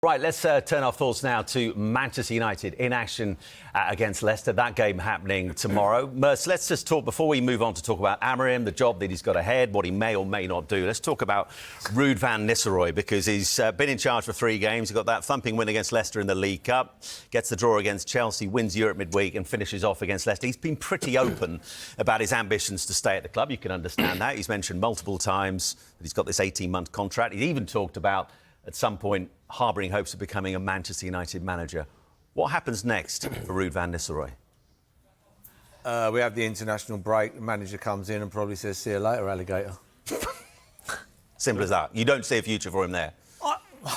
Right, let's turn our thoughts now to Manchester United in action against Leicester. That game happening tomorrow. Merce, let's just talk, before we move on to talk about Amorim, the job that he's got ahead, what he may or may not do. Let's talk about Ruben van Nistelrooy, because he's been in charge for 3 games. He got that thumping win against Leicester in the League Cup, gets the draw against Chelsea, wins Europe midweek and finishes off against Leicester. He's been pretty open about his ambitions to stay at the club. You can understand that. He's mentioned multiple times that he's got this 18-month contract. He even talked about, at some point, harbouring hopes of becoming a Manchester United manager. What happens next for Ruben van Nistelrooy? We have the international break. The manager comes in and probably says, "See you later, alligator." Simple as that. You don't see a future for him there.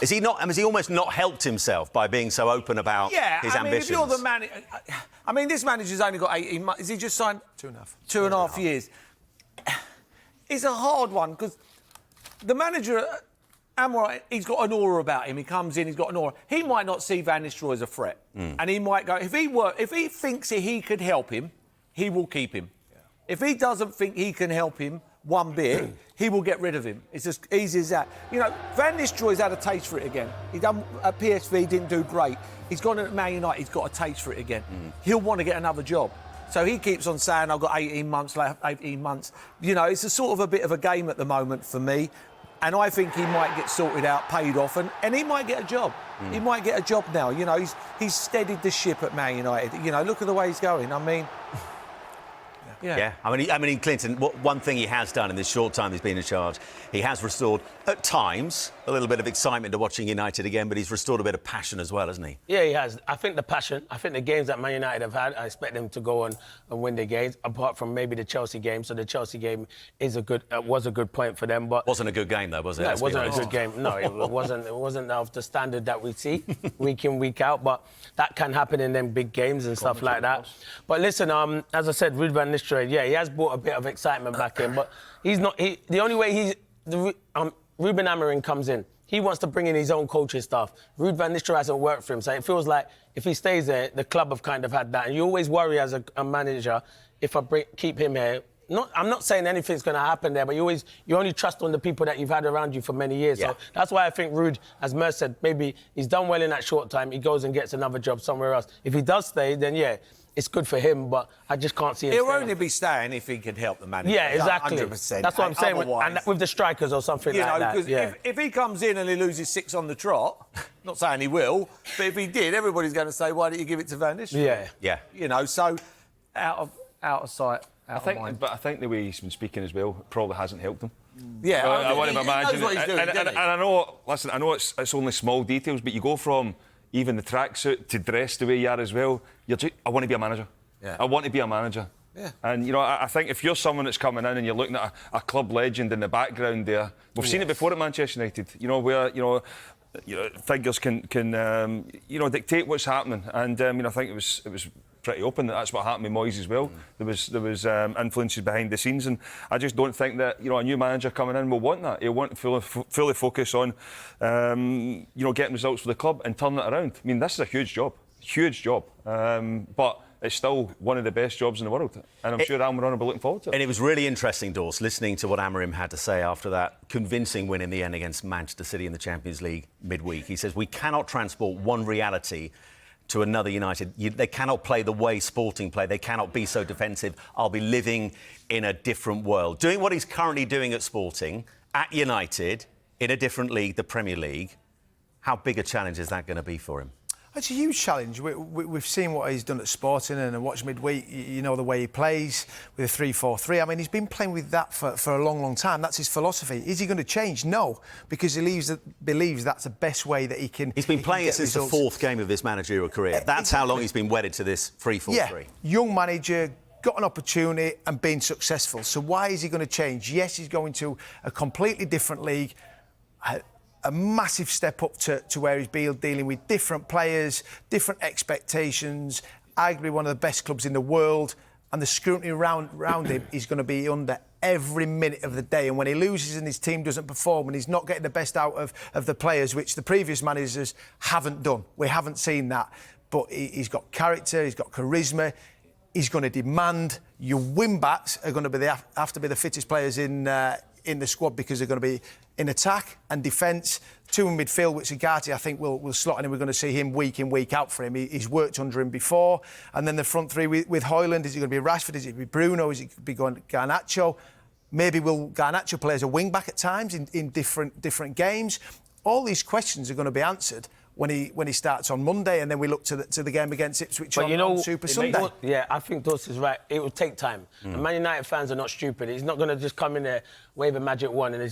Is he not? Has he almost not helped himself by being so open about his ambitions? If you're the manager, this manager's only got 18 months. Has he just signed 2.5? 2.5 years. It's a hard one because the manager, Amorim, he's got an aura about him. He comes in, he's got an aura. He might not see Van Nistelrooy as a threat, and he might go. If he thinks that he could help him, he will keep him. Yeah. If he doesn't think he can help him one bit, he will get rid of him. It's as easy as that. You know, Van Nistelrooy's had a taste for it again. He done at PSV, didn't do great. He's gone to Man United, he's got a taste for it again. He'll want to get another job. So he keeps on saying, "I've got 18 months left, 18 months." You know, it's a sort of a bit of a game at the moment for me. And I think he might get sorted out, paid off, and he might get a job. He might get a job now. You know, he's steadied the ship at Man United. You know, look at the way he's going. I mean... Yeah. I mean, Clinton, one thing he has done in this short time he's been in charge, he has restored, at times, a little bit of excitement to watching United again, but he's restored a bit of passion as well, hasn't he? Yeah, he has. I think the passion, I think the games that Man United have had, I expect them to go on and win the games, apart from maybe the Chelsea game. So the Chelsea game is was a good point for them. But wasn't a good game, though, was it? No, it wasn't a good game. No, it wasn't of the standard that we see week in, week out. But that can happen in them big games and stuff like that. But listen, as I said, Ruben van Nistelrooy, yeah, he has brought a bit of excitement back in, but he's not. The only way Ruben Amorim comes in, he wants to bring in his own coaching staff. Ruben van Nistelrooy hasn't worked for him, so it feels like if he stays there, the club have kind of had that. And you always worry as a manager, if I keep him here. I'm not saying anything's going to happen there, but you only trust on the people that you've had around you for many years. Yeah. So that's why I think Ruud, as Mer said, maybe he's done well in that short time. He goes and gets another job somewhere else. If he does stay, then yeah, it's good for him, but I just can't see him He'll only be staying if he can help the manager. Yeah, exactly. 100%. That's what I'm saying. With the strikers or something like that. Because if he comes in and he loses 6 on the trot, not saying he will, but if he did, everybody's going to say, "Why don't you give it to Van Nistelrooy?" Yeah. You know, so out of sight. I think the way he's been speaking as well probably hasn't helped him. Yeah, I want to imagine. He knows what he's doing, and I know. Listen, I know it's only small details, but you go from even the tracksuit to dress the way you are as well. I want to be a manager. Yeah. I want to be a manager. Yeah. And you know, I think if you're someone that's coming in and you're looking at a club legend in the background there, we've seen it before at Manchester United. You know where figures can dictate what's happening, and I think it was pretty open that's what happened with Moyes as well. There was influences behind the scenes, and I just don't think that a new manager coming in will want that. He'll want to fully focus on getting results for the club and turning it around. I mean, this is a huge job, but it's still one of the best jobs in the world, and I'm sure Amorim will be looking forward to it. And it was really interesting, Dawes, listening to what Amorim had to say after that convincing win in the end against Manchester City in the Champions League midweek. He says, "We cannot transport one reality to another United. They cannot play the way Sporting play. They cannot be so defensive. I'll be living in a different world." Doing what he's currently doing at Sporting, at United, in a different league, the Premier League, how big a challenge is that going to be for him? It's a huge challenge. We've seen what he's done at Sporting, and I watched midweek, you know, the way he plays with a 3-4-3. I mean, he's been playing with that for a long, long time. That's his philosophy. Is he going to change? No, because he believes that's the best way that he can. He's been playing it since the 4th game of his managerial career. That's how long he's been wedded to this 3-4-3. Yeah, young manager, got an opportunity and been successful. So why is he going to change? Yes, he's going to a completely different league. A massive step up to where he's been dealing with different players, different expectations, arguably one of the best clubs in the world, and the scrutiny around him is going to be under every minute of the day. And when he loses and his team doesn't perform and he's not getting the best out of the players, which the previous managers haven't done, we haven't seen that. But he's got character, he's got charisma, he's going to demand. Your wing-backs are going to have to be the fittest players in in the squad because they're going to be in attack and defence. 2 in midfield, which Ugarte, I think, will slot in, and we're going to see him week in, week out for him. He's worked under him before. And then the front three with Højlund, is it going to be Rashford, is it going to be Bruno, is it going to be Garnacho? Maybe will Garnacho play as a wing-back at times in different games? All these questions are going to be answered when he starts on Monday, and then we look to the game against Ipswich on Super Sunday. Yeah, I think Dos is right. It will take time. And Man United fans are not stupid. He's not going to just come in there, wave a magic wand, and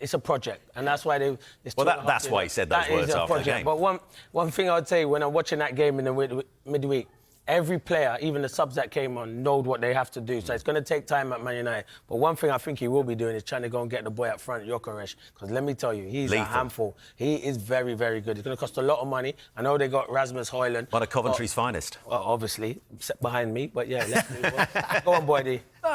it's a project, and that's why they. That's why he said those words after the game. But one thing I would say when I'm watching that game in the midweek, every player, even the subs that came on, know what they have to do. So it's going to take time at Man United. But one thing I think he will be doing is trying to go and get the boy up front, Gyökeres. Because let me tell you, he's a handful. He is very, very good. It's going to cost a lot of money. I know they got Rasmus Højlund. One of Coventry's finest. Well, obviously, behind me. But yeah, let's move on. Go on, Boydie. No,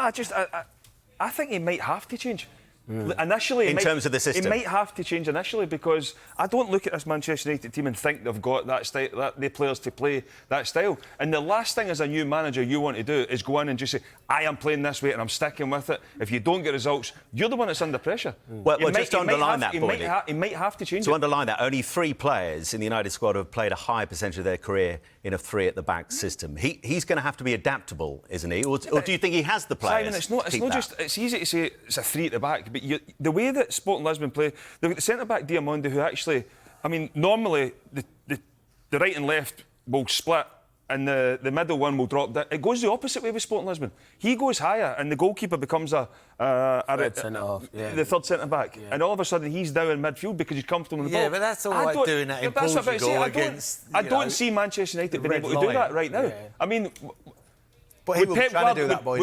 I think he might have to change. Initially, in terms of the system, he might have to change initially, because I don't look at this Manchester United team and think they've got that style, the players to play that style. And the last thing as a new manager you want to do is go in and just say, I am playing this way and I'm sticking with it. If you don't get results, you're the one that's under pressure. Well, just to underline that, he might have to change it. To underline that, only 3 players in the United squad have played a high percentage of their career in a 3 at the back system. He's going to have to be adaptable, isn't he? Or do you think he has the players? Simon, it's not just. It's easy to say it's a 3 at the back, but the way that Sporting Lisbon play, they've got the centre back Diamondi, who actually, I mean, normally the right and left will split, and the middle one will drop down. It goes the opposite way with Sporting Lisbon. He goes higher, and the goalkeeper becomes the third centre back, and all of a sudden he's down in midfield because he's comfortable in the ball. Yeah, but that's all right doing that in Portugal against. I don't see Manchester United being able to do that right now. Yeah. I mean, But he will try to do that, boy.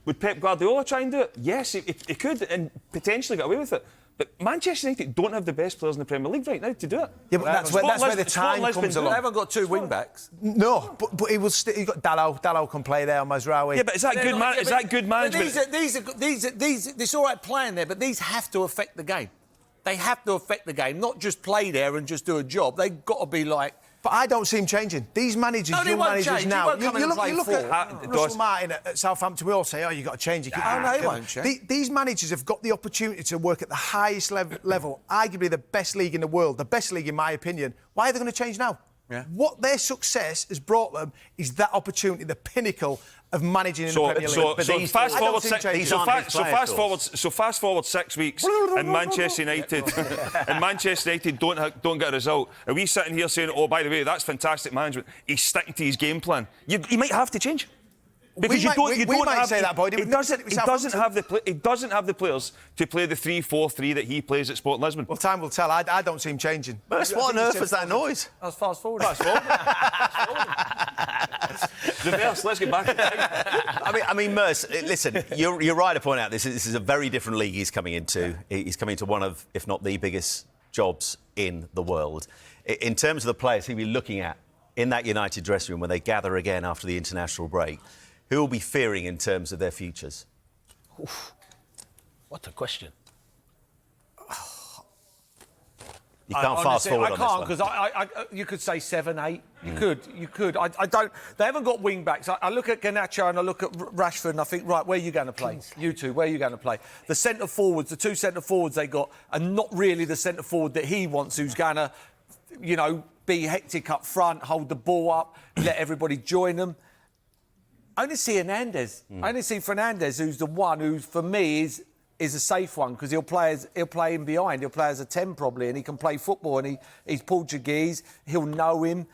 Would Pep Guardiola try and do it? Yes, he could, and potentially get away with it. But Manchester United don't have the best players in the Premier League right now to do it. Yeah, but that's where the time comes along. They haven't got 2 wing-backs. No, but he will. He's got Dalot. Dalot can play there. Mazraoui. Yeah, but is that good management? It's all right playing there, but these have to affect the game. They have to affect the game, not just play there and just do a job. They've got to be like. But I don't see him changing. These managers, young managers now. You look at Russell Martin at Southampton. We all say, you've got to change it. Oh, no, he won't change. These managers have got the opportunity to work at the highest level, arguably the best league in the world, the best league in my opinion. Why are they going to change now? Yeah. What their success has brought them is that opportunity, the pinnacle of managing in the Premier League. Fast forward 6 weeks, and Manchester United don't get a result. Are we sitting here saying, oh, by the way, that's fantastic management? He's sticking to his game plan. He might have to change. Because we might say that, Boyd. He doesn't have the players to play the 3-4-3 that he plays at Sporting Lisbon. Well, time will tell. I don't see him changing. What on earth was that noise? That was fast forward. Reverse. Let's get back. I mean, Merce, listen, you're right to point out this is a very different league he's coming into. He's coming into one of, if not the biggest jobs in the world. In terms of the players he'll be looking at in that United dressing room when they gather again after the international break, who will be fearing in terms of their futures? Oof. What a question. You can't fast forward on this one. I can't, because you could say 7, 8. You could. I don't. They haven't got wing backs. I look at Garnacho and I look at Rashford and I think, right, where are you going to play? You two, where are you going to play? The centre forwards, the 2 centre forwards they got, are not really the centre forward that he wants, who's going to, be hectic up front, hold the ball up, let everybody join them. I only see Hernandez. I only see Fernandes, who's the one who, for me, is a safe one, because he'll play him behind. He'll play as a 10 probably, and he can play football, and he's Portuguese. He'll know him.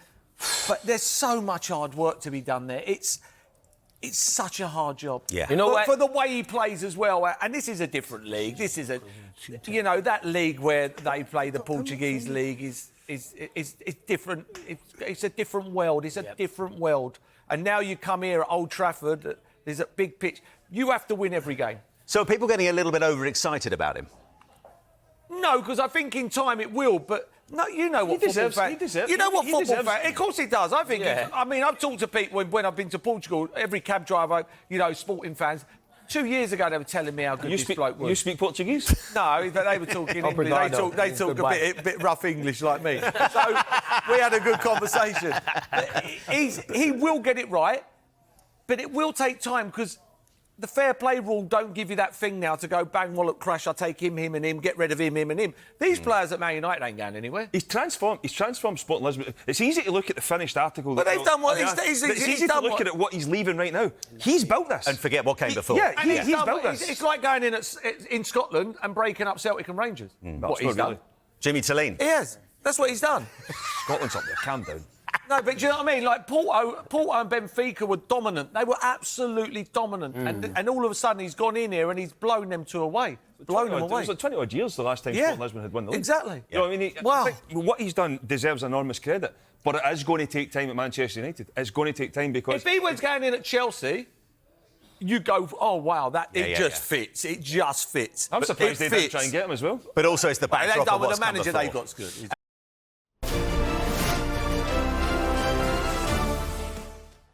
But there's so much hard work to be done there. It's such a hard job. Yeah. For the way he plays as well. And this is a different league. This is that league where they play the Portuguese league is different. It's a different world. It's a different world. And now you come here at Old Trafford, there's a big pitch. You have to win every game. So are people getting a little bit overexcited about him? No, because I think in time it will, but no, you know what football fans... You know what football fans... Of course he does. I think... Yeah. I've talked to people when I've been to Portugal, every cab driver, Sporting fans... 2 years ago, they were telling me how good this bloke was. You speak Portuguese? No, but they were talking English. They talk a bit rough English like me. So we had a good conversation. He will get it right, but it will take time, because the fair play rule don't give you that thing now to go bang, wallop, crash, I take him and him, get rid of him and him. These players at Man United ain't going anywhere. He's transformed Sporting Lisbon. It's easy to look at the finished article. But they've done what it's easy to look at what he's leaving right now. He's built this. And forget what came before. Yeah, he's built this. It's like going in Scotland and breaking up Celtic and Rangers. What he's done. Jimmy Tillene. He has. That's what he's done. Scotland's up there. Calm down. No, but do you know what I mean? Like Porto and Benfica were dominant. They were absolutely dominant. And all of a sudden he's gone in here and he's blown them two away. Blown them away. It was like 20 odd years the last time Sporting Lisbon had won the league. Exactly. You know what I mean? Wow. I think what he's done deserves enormous credit. But it is going to take time at Manchester United. It's going to take time because... If he was going in at Chelsea, you go, oh, wow, it just fits. It just fits. I'm surprised they didn't try and get him as well. But also it's the backdrop of with what's the come manager before. they got's good.